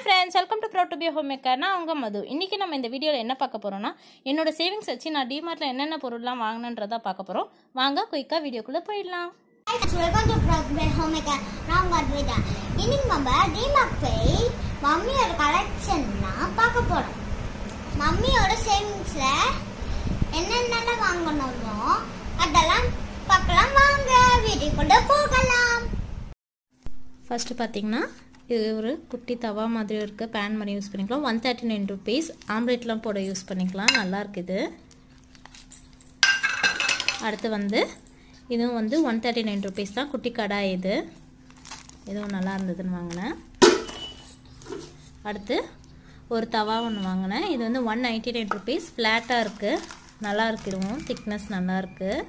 friends, welcome to Proud to be a homemaker. நான் உங்க மது. இன்னைக்கு நம்ம இந்த வீடியோல என்ன பார்க்க போறோம்னா என்னோட சேவிங்ஸ் வச்சு நான் டிமார்ட்ல என்னென்ன பொருள்லாம் வாங்குனன்றத பார்க்க போறோம். வாங்க குயிக்கா வீடியோக்குள்ள போயிடலாம். Welcome to Proud to be a homemaker. நான் உங்க அத்வைதா. இன்னைக்கு நம்ம டிமார்ட் போய் மம்மியோட கலெக்ஷன்லாம் பார்க்க போறோம். மம்மியோட சேவிங்ஸ்ல என்னென்னலாம் வாங்கணுமோ அதெல்லாம் பார்க்கலாம். வாங்க வீடியோக்குள்ள போகலாம். ஃபர்ஸ்ட் பாத்தீங்கன்னா இது ஒரு குட்டி தவா மாதிரி இருக்க பேன் மாதிரி யூஸ் பண்ணிக்கலாம். 139 rupees. ஆம்லெட்லாம் போட யூஸ் பண்ணிக்கலாம். நல்லா இருக்குது. அடுத்து வந்து இதுவும் வந்து 139 rupees தான். குட்டி கடாய் இது. இதுவும் நல்லா இருந்ததுன்னு வாங்கினேன். அடுத்து ஒரு தவா ஒன்று வாங்கினேன். இது வந்து 199 rupees. ஃப்ளாட்டாக இருக்குது. நல்லா இருக்கு. இதுவும் திக்னஸ் நல்லா இருக்குது.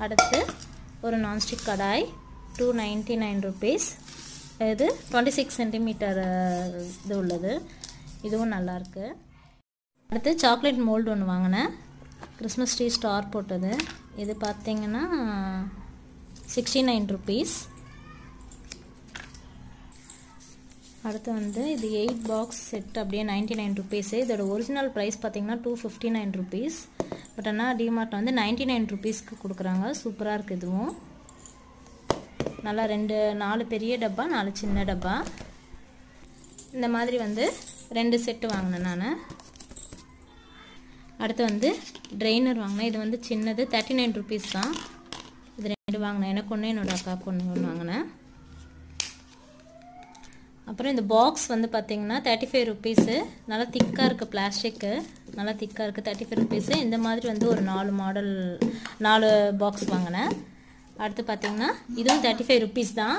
அடுத்து ஒரு நான்ஸ்டிக் கடாய் 299 rupees. இது 26 cm இது உள்ளது. இதுவும் நல்லாயிருக்கு. அடுத்து சாக்லேட் மோல்டு ஒன்று வாங்கினேன். கிறிஸ்மஸ் ட்ரீ ஸ்டார் போட்டது. இது பார்த்தீங்கன்னா 69 rupees. அடுத்து வந்து இது 8 பாக்ஸ் செட் அப்படியே 99 rupees. இதோட ஒரிஜினல் ப்ரைஸ் பார்த்தீங்கன்னா 259 rupees. பட் ஆனால் டிமார்ட்டில் வந்து 99 rupeesக்கு கொடுக்குறாங்க. சூப்பராக இருக்குது. இதுவும் நல்லா 4 பெரிய டப்பா 4 சின்ன டப்பா. இந்த மாதிரி வந்து 2 செட்டு வாங்கினேன் நான். அடுத்து வந்து ட்ரெயினர் வாங்கினேன். இது வந்து சின்னது 39 rupees தான். இது 2 வாங்கினேன். எனக்கு ஒன்று என்னோட அக்காவுக்கு ஒன்று வாங்கினேன். அப்புறம் இந்த பாக்ஸ் வந்து பார்த்தீங்கன்னா 35 rupees. நல்லா திக்காக இருக்குது. பிளாஸ்டிக்கு நல்லா திக்காக இருக்குது. 35 rupees. இந்த மாதிரி வந்து ஒரு 4 பாக்ஸ் வாங்கினேன். அடுத்து பார்த்தீங்கன்னா இதுவும் 35 rupees தான்.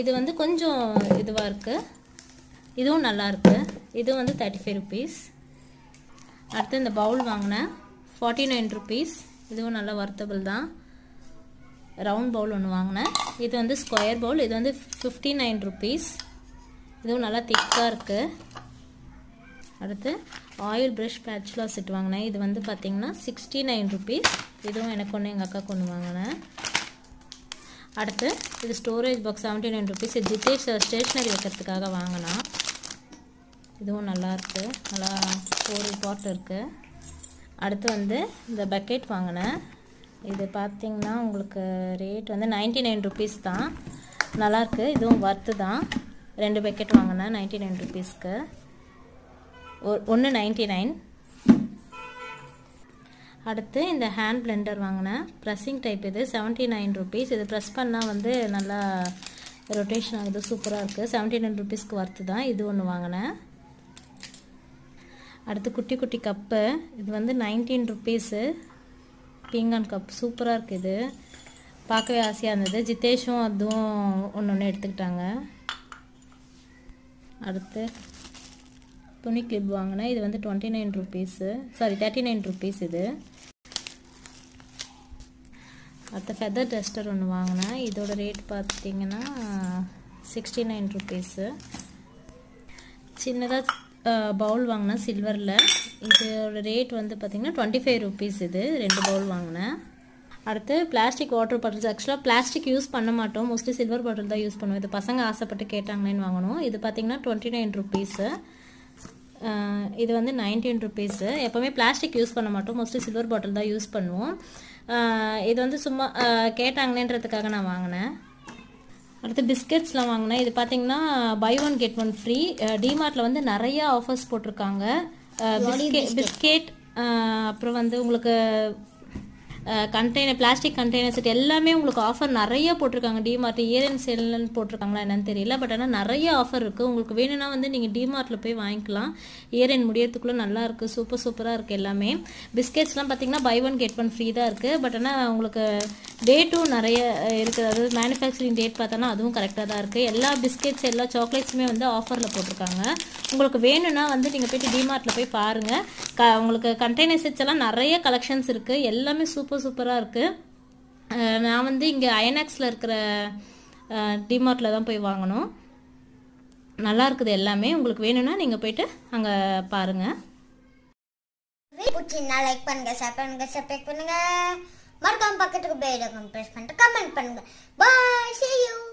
இது வந்து கொஞ்சம் இதுவாக இருக்குது. இதுவும் நல்லா இருக்குது. இது வந்து 35 rupees. அடுத்து இந்த பவுல் வாங்கினேன் 49 rupees. இதுவும் நல்லா வர்த்தபிள் தான். ரவுண்ட் பவுல் ஒன்று வாங்கினேன். இது வந்து ஸ்கொயர் பவுல். இது வந்து 59 rupees. இதுவும் நல்லா திக்காக இருக்குது. அடுத்து ஆயில் ப்ரஷ் பேட்ச்லா செட் வாங்கினேன். இது வந்து பார்த்தீங்கன்னா 69 rupees. இதுவும் எனக்கு ஒன்று எங்கள் அக்காவுக்கு ஒன்று வாங்கினேன். அடுத்து இது ஸ்டோரேஜ் பாக்ஸ் 79 rupees. இது ஜிதேஷ் ஸ்டேஷ்னரி வைக்கிறதுக்காக வாங்கினா. இதுவும் நல்லாயிருக்கு. நல்லா ஒரு பாட் இருக்குது. அடுத்து வந்து இந்த பக்கெட் வாங்கினேன். இது பார்த்தீங்கன்னா உங்களுக்கு ரேட் வந்து 99 rupees தான். நல்லாயிருக்கு. இதுவும் வர்த்து தான். 2 பக்கெட் வாங்கினேன் 99 rupeesக்கு. ஒன்று 99. அடுத்து இந்த ஹேண்ட் பிளெண்டர் வாங்கினேன். Pressing type. இது 79 rupees. இது ப்ரெஸ் பண்ணால் வந்து நல்லா ரொட்டேஷன் ஆகுது. சூப்பராக இருக்குது. 79 rupeesக்கு வர்த்து தான். இது ஒன்று வாங்கினேன். அடுத்து குட்டி குட்டி கப்பு. இது வந்து 19 rupees. பீங்கான் கப் சூப்பராக இருக்குது. பார்க்கவே ஆசையாக இருந்தது. ஜிதேஷும் அதுவும் ஒன்று எடுத்துக்கிட்டாங்க. அடுத்து துணி கிளிப் வாங்கினேன். இது வந்து 29 rupees. சாரி 39 rupees இது. அடுத்த ஃபெதர் டஸ்டர் ஒன்று வாங்கினேன். இதோட ரேட் பார்த்தீங்கன்னா 69 rupees. சின்னதாக பவுல் வாங்கினேன் சில்வரில். இதோட ரேட் வந்து பார்த்திங்கன்னா 25 rupees. இது 2 பவுல் வாங்கினேன். அடுத்து பிளாஸ்டிக் வாட்டர் பாட்டில்ஸ். ஆக்சுவலாக பிளாஸ்டிக் யூஸ் பண்ண மாட்டோம். மோஸ்ட்லி சில்வர் பாட்டில் தான் யூஸ் பண்ணுவோம். இது பசங்க ஆசைப்பட்டு கேட்டாங்களேன்னு வாங்கணும். இது பார்த்திங்கன்னா 29 rupees. இது வந்து 19 rupees. எப்போவுமே பிளாஸ்டிக் யூஸ் பண்ண மாட்டோம். மோஸ்ட்லி சில்வர் பாட்டில் தான் யூஸ் பண்ணுவோம். இது வந்து சும்மா கேட்டாங்களேன்றதுக்காக நான் வாங்கினேன். அடுத்து பிஸ்கெட்ஸ்லாம் வாங்கினேன். இது பார்த்தீங்கன்னா பை 1 get 1 ஃப்ரீ. டிமார்ட்டில் வந்து நிறைய ஆஃபர்ஸ் போட்டிருக்காங்க. பிஸ்கெட் அப்புறம் வந்து உங்களுக்கு கண்டெய்னர் பிளாஸ்டிக் கண்டெய்னர் செட் எல்லாமே உங்களுக்கு ஆஃபர் நிறைய போட்டிருக்காங்க. டிமார்ட் இயர் சேல்னு போட்டிருக்காங்களா என்னன்னு தெரியல. பட் ஆனால் நிறைய ஆஃபர் இருக்குது. உங்களுக்கு வேணும்னா வந்து நீங்கள் டிமார்ட்டில் போய் வாங்கிக்கலாம். இயர் முடியறதுக்குள்ளே நல்லா இருக்குது. சூப்பராக இருக்குது எல்லாமே. பிஸ்கெட்ஸ்லாம் பார்த்தீங்கன்னா பை 1 get 1 ஃப்ரீ தான் இருக்குது. பட் ஆனால் உங்களுக்கு டேட்டும் நிறைய இருக்குது. அதாவது மேனுஃபேக்சரிங் டேட் பார்த்தோன்னா அதுவும் கரெக்டாக தான் இருக்குது. எல்லா பிஸ்கெட்ஸ் எல்லா சாக்லேட்ஸுமே வந்து ஆஃபரில் போட்டிருக்காங்க. உங்களுக்கு வேணும்னா வந்து நீங்கள் போய்ட்டு டிமார்ட்டில் போய் பாருங்கள். உங்களுக்கு கண்டெய்னர் செட்ஸ் எல்லாம் நிறைய கலெக்ஷன்ஸ் இருக்குது. எல்லாமே சூப்பராக இருக்குது. நான் வந்து இங்கே அயனாக்ஸில் இருக்கிற டிமார்ட்டில் தான் போய் வாங்கணும். நல்லா இருக்குது எல்லாமே. உங்களுக்கு வேணும்னா நீங்கள் போயிட்டு அங்கே பாருங்கள். லைக் பண்ணுங்க, சப்ஸ்கிரைப் பண்ணுங்க. மறக்காம பக்கத்துக்கு பெல் ஐகான் பிரஸ் பண்ணிட்டு கமெண்ட் பண்ணுங்க. Bye, see you.